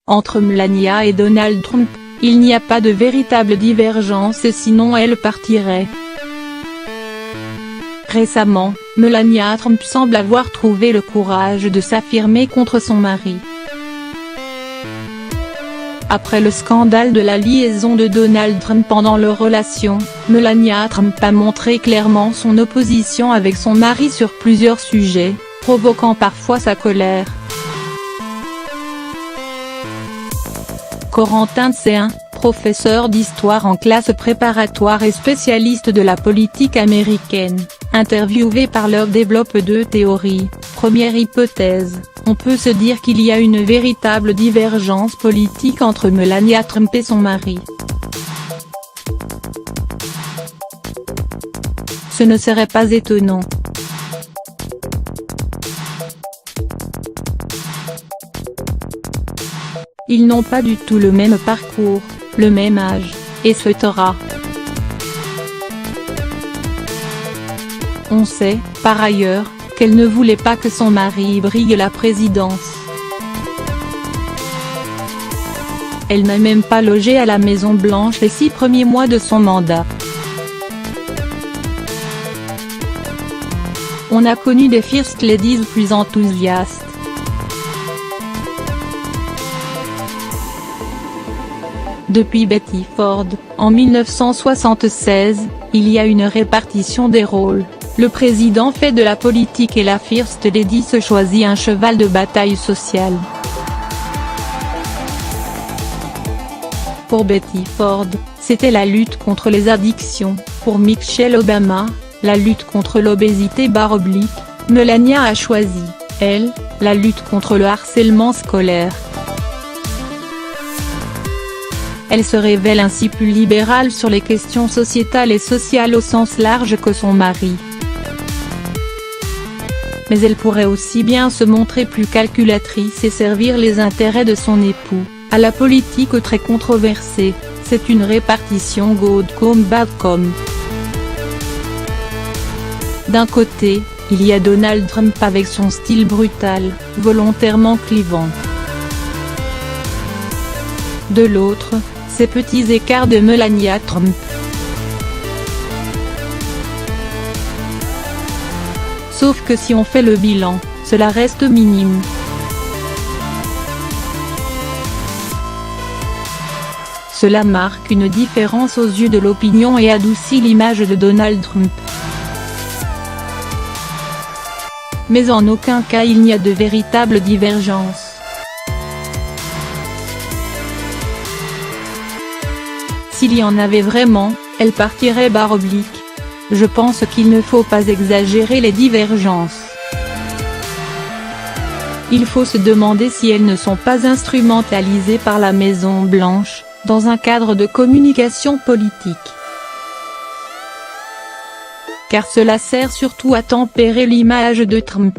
Entre Melania et Donald Trump, il n'y a pas de véritable divergence, sinon elle partirait. Récemment, Melania Trump semble avoir trouvé le courage de s'affirmer contre son mari. Après le scandale de la liaison de Donald Trump pendant leur relation, Melania Trump a montré clairement son opposition avec son mari sur plusieurs sujets, provoquant parfois sa colère. Corentin Tsein, professeur d'histoire en classe préparatoire et spécialiste de la politique américaine, interviewé par l'heure développe deux théories. Première hypothèse, on peut se dire qu'il y a une véritable divergence politique entre Melania Trump et son mari. Ce ne serait pas étonnant. Ils n'ont pas du tout le même parcours, le même âge, etc. On sait, par ailleurs, qu'elle ne voulait pas que son mari brigue la présidence. Elle n'a même pas logé à la Maison Blanche les 6 premiers mois de son mandat. On a connu des First Ladies plus enthousiastes. Depuis Betty Ford, en 1976, il y a une répartition des rôles, le président fait de la politique et la First Lady se choisit un cheval de bataille sociale. Pour Betty Ford, c'était la lutte contre les addictions, pour Michelle Obama, la lutte contre l'obésité / Melania a choisi, elle, la lutte contre le harcèlement scolaire. Elle se révèle ainsi plus libérale sur les questions sociétales et sociales au sens large que son mari. Mais elle pourrait aussi bien se montrer plus calculatrice et servir les intérêts de son époux. À la politique très controversée, c'est une répartition good cop bad cop. D'un côté, il y a Donald Trump avec son style brutal, volontairement clivant. De l'autre, ces petits écarts de Melania Trump. Sauf que si on fait le bilan, cela reste minime. Cela marque une différence aux yeux de l'opinion et adoucit l'image de Donald Trump. Mais en aucun cas il n'y a de véritable divergence. S'il y en avait vraiment, elle partirait /. Je pense qu'il ne faut pas exagérer les divergences. Il faut se demander si elles ne sont pas instrumentalisées par la Maison Blanche, dans un cadre de communication politique. Car cela sert surtout à tempérer l'image de Trump.